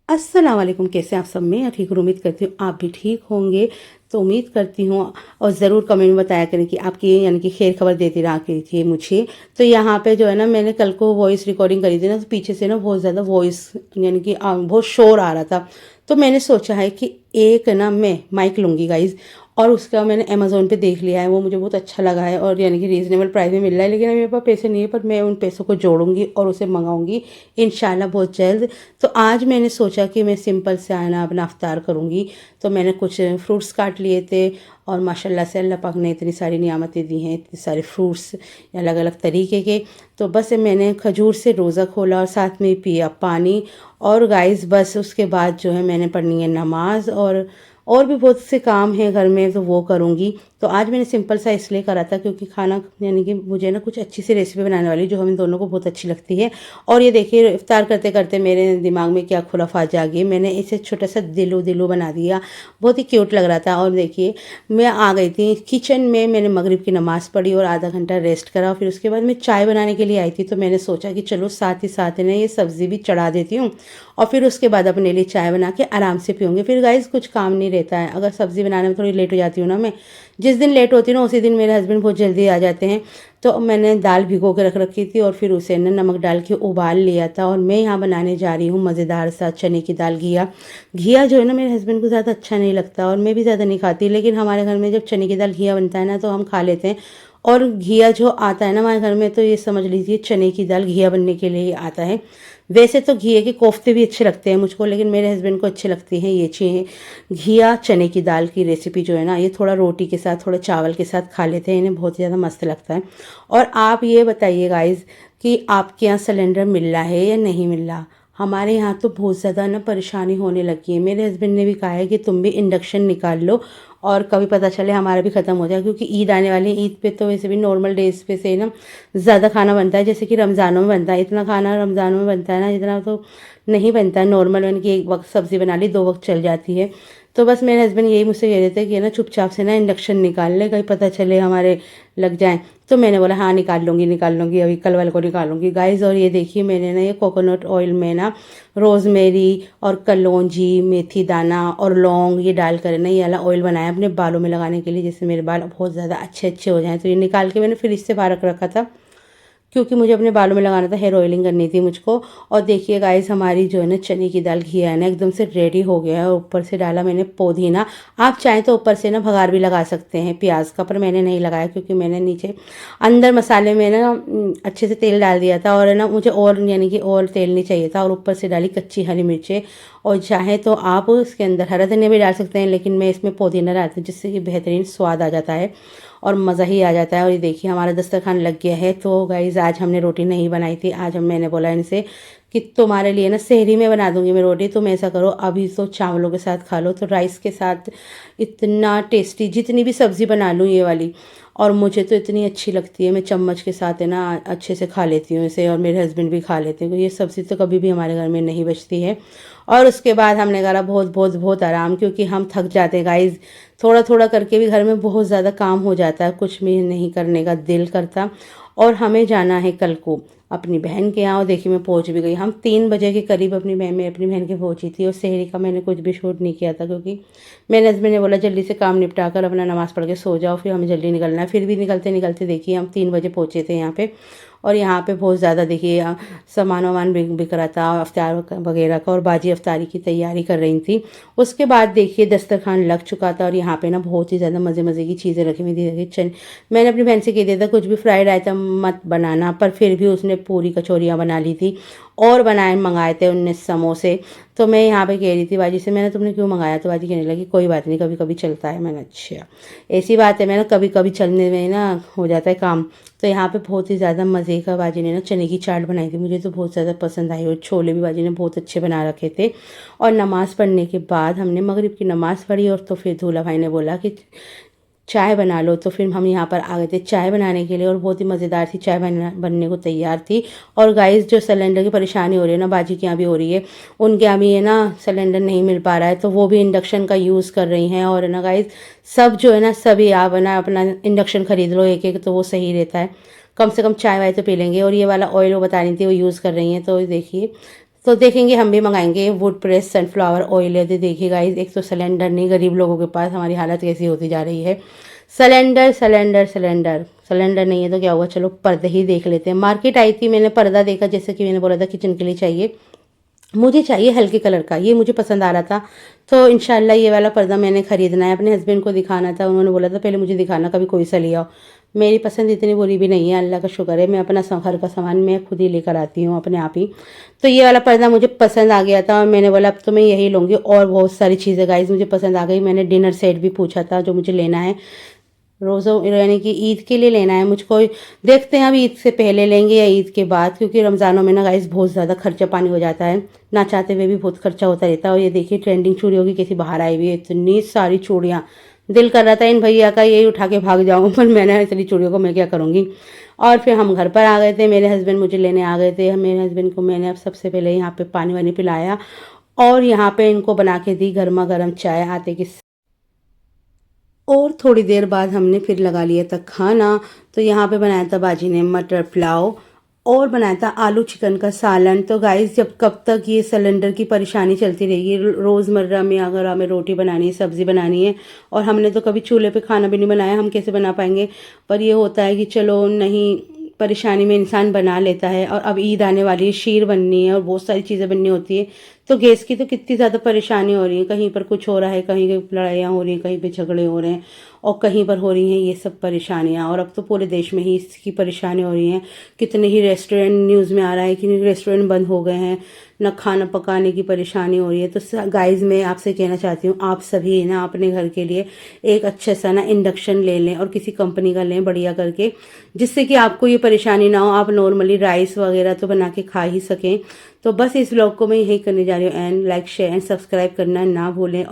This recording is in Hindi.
अस्सलाम वालेकुम, कैसे आप सब? मैं ठीक हूँ, उम्मीद करती हूँ आप भी ठीक होंगे। तो उम्मीद करती हूँ और ज़रूर कमेंट में बताया करें कि आपकी यानी कि खैर खबर देती रहा कीजिए मुझे। तो यहाँ पे जो है ना, मैंने कल को वॉइस रिकॉर्डिंग करी थी ना, तो पीछे से ना बहुत ज़्यादा वॉइस यानी कि बहुत शोर आ रहा था। तो मैंने सोचा है कि एक ना मैं माइक लूँगी गाइज़, और उसका मैंने अमेज़ोन पे देख लिया है, वो मुझे बहुत अच्छा लगा है और यानी कि रीज़नेबल प्राइस में मिल रहा है। लेकिन अभी मेरे पास पैसे नहीं है, पर मैं उन पैसों को जोड़ूंगी और उसे मंगाऊंगी इंशाल्लाह बहुत जल्द। तो आज मैंने सोचा कि मैं सिंपल से आना अपना अफ्तार करूंगी। तो मैंने कुछ फ्रूट्स काट लिए थे और माशाल्लाह से अल्लाह पाक ने इतनी सारी नियामतें दी हैं, इतने सारे फ्रूट्स अलग अलग तरीके के। तो बस मैंने खजूर से रोज़ा खोला और साथ में पिया पानी। और गाइस बस उसके बाद जो है मैंने पढ़नी है नमाज, और भी बहुत से काम हैं घर में, तो वो करूँगी। तो आज मैंने सिंपल सा इसलिए करा था क्योंकि खाना यानी कि मुझे ना कुछ अच्छी सी रेसिपी बनाने वाली जो हम इन दोनों को बहुत अच्छी लगती है। और ये देखिए इफ्तार करते करते मेरे दिमाग में क्या खुराफात जागी, मैंने इसे छोटा सा दिलो दिलो बना दिया, बहुत ही क्यूट लग रहा था। और देखिए मैं आ गई थी किचन में, मैंने मगरिब की नमाज़ पढ़ी और आधा घंटा रेस्ट करा। फिर उसके बाद मैं चाय बनाने के लिए आई थी, तो मैंने सोचा कि चलो साथ ही साथ ना ये सब्ज़ी भी चढ़ा देती हूँ और फिर उसके बाद अपने लिए चाय बना के आराम से पीऊँगी। फिर गाइस कुछ काम नहीं रहता है, अगर सब्ज़ी बनाने में थोड़ी लेट हो जाती हूँ ना मैं, जिस दिन लेट होती हूँ ना उसी दिन मेरे हस्बैंड बहुत जल्दी आ जाते हैं। तो मैंने दाल भिगो के रख रखी थी और फिर उसे ना नमक डाल के उबाल लिया था। और मैं यहाँ बनाने जा रही हूँ मज़ेदार सा चने की दाल घिया। घिया जो है ना मेरे हस्बैंड को ज़्यादा अच्छा नहीं लगता और मैं भी ज़्यादा नहीं खाती, लेकिन हमारे घर में जब चने की दाल घिया बनता है ना तो हम खा लेते हैं। और घिया जो आता है ना हमारे घर में, तो ये समझ लीजिए चने की दाल घिया बनने के लिए ही आता है। वैसे तो घिए के कोफ्ते भी अच्छे लगते हैं मुझको, लेकिन मेरे हस्बैंड को अच्छे लगती हैं ये चीज़ें। घिया चने की दाल की रेसिपी जो है ना, ये थोड़ा रोटी के साथ थोड़ा चावल के साथ खा लेते हैं, इन्हें बहुत ज़्यादा मस्त लगता है। और आप ये बताइए गाइज़ कि आपके यहाँ सिलेंडर मिल रहा है या नहीं मिल रहा? हमारे यहाँ तो बहुत ज़्यादा ना परेशानी होने लगी है। मेरे हस्बैंड ने भी कहा है कि तुम भी इंडक्शन निकाल लो और कभी पता चले हमारा भी ख़त्म हो जाए, क्योंकि ईद आने वाली है। ईद पे तो वैसे भी नॉर्मल डेज पे से ना ज़्यादा खाना बनता है, जैसे कि रमज़ानों में बनता है। इतना खाना रमज़ानों में बनता है ना, जितना तो नहीं बनता है नॉर्मल, यानी कि एक वक्त सब्ज़ी बना ली 2 वक्त चल जाती है। तो बस मेरे हस्बैंड यही मुझसे कह रहे थे कि ना चुपचाप से ना इंडक्शन निकाल ले, कहीं पता चले हमारे लग जाए। तो मैंने बोला हाँ निकाल लूँगी, अभी कल वाले को निकालूंगी गाइज़। और ये देखिए मैंने ना ये कोकोनट ऑयल में ना रोज़मेरी और कलौंजी, मेथी दाना और लौंग ये डाल कर ना ये वाला ऑयल बनाया अपने बालों में लगाने के लिए, जिससे मेरे बाल बहुत ज़्यादा अच्छे अच्छे हो जाएँ। तो ये निकाल के मैंने फ्रिज से बाहर रख रखा था, क्योंकि मुझे अपने बालों में लगाना था, हेयर ऑयलिंग करनी थी मुझको। और देखिए गाइस हमारी जो है ना चने की दाल घिया है ना एकदम से रेडी हो गया है। और ऊपर से डाला मैंने पुदीना, आप चाहें तो ऊपर से ना भगार भी लगा सकते हैं प्याज का, पर मैंने नहीं लगाया क्योंकि मैंने नीचे अंदर मसाले में ना अच्छे से तेल डाल दिया था और ना मुझे और यानी कि और तेल नहीं चाहिए था। और ऊपर से डाली कच्ची हरी मिर्चें, और चाहे तो आप उसके अंदर हरा धनिया भी डाल सकते हैं, लेकिन मैं इसमें पुदीना डालती हूँ जिससे कि बेहतरीन स्वाद आ जाता है और मज़ा ही आ जाता है। और ये देखिए हमारा दस्तरखान लग गया है। तो गाइज़ आज हमने रोटी नहीं बनाई थी, आज मैंने बोला इनसे कि तुम्हारे लिए ना सहरी में बना दूंगी मैं रोटी, तुम ऐसा करो अभी तो चावलों के साथ खा लो। तो राइस के साथ इतना टेस्टी, जितनी भी सब्ज़ी बना लूँ ये वाली, और मुझे तो इतनी अच्छी लगती है, मैं चम्मच के साथ है ना अच्छे से खा लेती हूँ इसे, और मेरे हस्बैंड भी खा लेते हैं। तो ये सब्ज़ी तो कभी भी हमारे घर में नहीं बचती है। और उसके बाद हमने करा बहुत बहुत बहुत आराम, क्योंकि हम थक जाते हैं गाइज़। थोड़ा थोड़ा करके भी घर में बहुत ज़्यादा काम हो जाता है, कुछ भी नहीं करने का दिल करता। और हमें जाना है कल को अपनी बहन के यहाँ, और देखिए मैं पहुँच भी गई। हम 3 बजे के करीब अपनी बहन के पहुँची थी। और सहरी का मैंने कुछ भी शूट नहीं किया था, क्योंकि मेरे हस्बैंड ने बोला जल्दी से काम निपटा कर अपना नमाज़ पढ़ के सो जाओ, फिर हमें जल्दी निकलना है। फिर भी निकलते निकलते देखिए हम 3 बजे पहुँचे थे यहाँ पे। और यहाँ पे बहुत ज़्यादा देखिए सामान वामान बिक रहा था अफ्तार वगैरह का, और बाजी अफ्तारी की तैयारी कर रही थी। उसके बाद देखिए दस्तरखान लग चुका था और यहाँ पे ना बहुत ही ज़्यादा मज़े मज़े की चीज़ें रखी हुई थी। देखिए मैंने अपनी बहन से कह दिया था कुछ भी फ्राइड आइटम मत बनाना, पर फिर भी उसने पूरी कचौरियाँ बना ली थी। और मंगाए थे 19 समोसे। तो मैं यहाँ पे कह रही थी बाजी से, मैंने तुमने क्यों मंगाया, तो बाजी कहने लगी कोई बात नहीं, कभी कभी चलता है। मैंने अच्छा ऐसी बात है, मैंने कभी कभी चलने में ना हो जाता है काम। तो यहाँ पे बहुत ही ज़्यादा मज़े का बाजी ने ना चने की चाट बनाई थी, मुझे तो बहुत ज़्यादा पसंद आई, और छोले भी बाजी ने बहुत अच्छे बना रखे थे। और नमाज़ पढ़ने के बाद हमने मगरिब की नमाज़ पढ़ी, और तो फिर दूल्हा भाई ने बोला कि चाय बना लो। तो फिर हम यहाँ पर आ गए थे चाय बनाने के लिए, और बहुत ही मज़ेदार सी चाय बनने को तैयार थी। और गाइस जो सिलेंडर की परेशानी हो रही है ना, बाजी के यहाँ भी हो रही है, उनके यहाँ भी है ना सिलेंडर नहीं मिल पा रहा है, तो वो भी इंडक्शन का यूज़ कर रही हैं। और है ना गाइस, सब जो है ना सभी आप है ना अपना इंडक्शन खरीद लो एक एक, तो वो सही रहता है, कम से कम चाय वाय तो पी लेंगे। और ये वाला ऑयल वो बता रही थी वो यूज़ कर रही हैं, तो देखिए, तो देखेंगे हम भी मंगाएंगे वुड प्रेस सनफ्लावर ऑयल है। तो देखिए गाइस, एक तो सिलेंडर नहीं, गरीब लोगों के पास हमारी हालत कैसी होती जा रही है। सिलेंडर सिलेंडर सिलेंडर सिलेंडर नहीं है तो क्या हुआ, चलो पर्दे ही देख लेते हैं। मार्केट आई थी, मैंने पर्दा देखा, जैसे कि मैंने बोला था किचन के लिए चाहिए, मुझे चाहिए हल्के कलर का, ये मुझे पसंद आ रहा था। तो इंशाल्लाह ये वाला पर्दा मैंने ख़रीदना है, अपने हस्बैंड को दिखाना था, उन्होंने बोला था पहले मुझे दिखाना, कभी कोई सा ले आओ। मेरी पसंद इतनी बुरी भी नहीं है, अल्लाह का शुक्र है, मैं अपना घर का सामान मैं खुद ही लेकर आती हूँ अपने आप ही। तो ये वाला पर्दा मुझे पसंद आ गया था, और मैंने बोला अब तो मैं यही लूँगी। और बहुत सारी चीज़ें गाइस मुझे पसंद आ गई। मैंने डिनर सेट भी पूछा था जो मुझे लेना है, रोज़ों यानी कि ईद के लिए लेना है मुझको। देखते हैं अब ईद से पहले लेंगे या ईद के बाद, क्योंकि रमज़ानों में ना गाइस बहुत ज़्यादा खर्चा पानी हो जाता है, ना चाहते हुए भी बहुत खर्चा होता रहता है। और ये देखिए ट्रेंडिंग चूड़ियों की कैसी बाहर आई हुई है, इतनी सारी चूड़ियाँ, दिल कर रहा था इन भैया का यही उठा के भाग जाऊँ, पर मैंने इतनी चूड़ियों को मैं क्या करूँगी। और फिर हम घर पर आ गए थे, मेरे हस्बैंड मुझे लेने आ गए थे। मेरे हस्बैंड को मैंने अब सबसे पहले यहाँ पे पानी वानी पिलाया, और यहाँ पे इनको बना के दी गर्मा गर्म चाय आते की। और थोड़ी देर बाद हमने फिर लगा लिया था खाना। तो यहाँ पे बनाया था बाजी ने मटर पुलाव, और बनाया था आलू चिकन का सालन। तो गाइस, जब कब तक ये सिलेंडर की परेशानी चलती रहेगी, रोज़मर्रा में अगर हमें रोटी बनानी है, सब्ज़ी बनानी है, और हमने तो कभी चूल्हे पे खाना भी नहीं बनाया, हम कैसे बना पाएंगे। पर ये होता है कि चलो नहीं, परेशानी में इंसान बना लेता है। और अब ईद आने वाली है, शीर बननी है, और बहुत सारी चीज़ें बननी होती है, तो गैस की तो कितनी ज़्यादा परेशानी हो रही है, कहीं पर कुछ हो रहा है, कहीं लड़ाइयाँ हो रही हैं, कहीं पे झगड़े हो रहे हैं, और कहीं पर हो रही हैं ये सब परेशानियाँ। और अब तो पूरे देश में ही इसकी परेशानी हो रही है। कितने ही रेस्टोरेंट न्यूज़ में आ रहा है कि रेस्टोरेंट बंद हो गए हैं, न खाना पकाने की परेशानी हो रही है। तो गाइज मैं आपसे कहना चाहती हूँ, आप सभी ना अपने घर के लिए एक अच्छा सा ना इंडक्शन ले लें, और किसी कंपनी का लें बढ़िया करके, जिससे कि आपको ये परेशानी ना हो, आप नॉर्मली राइस वगैरह तो बना के खा ही सकें। तो बस इस व्लॉग को मैं यही करने जा रही हूँ, and like share and subscribe करना ना भूलें।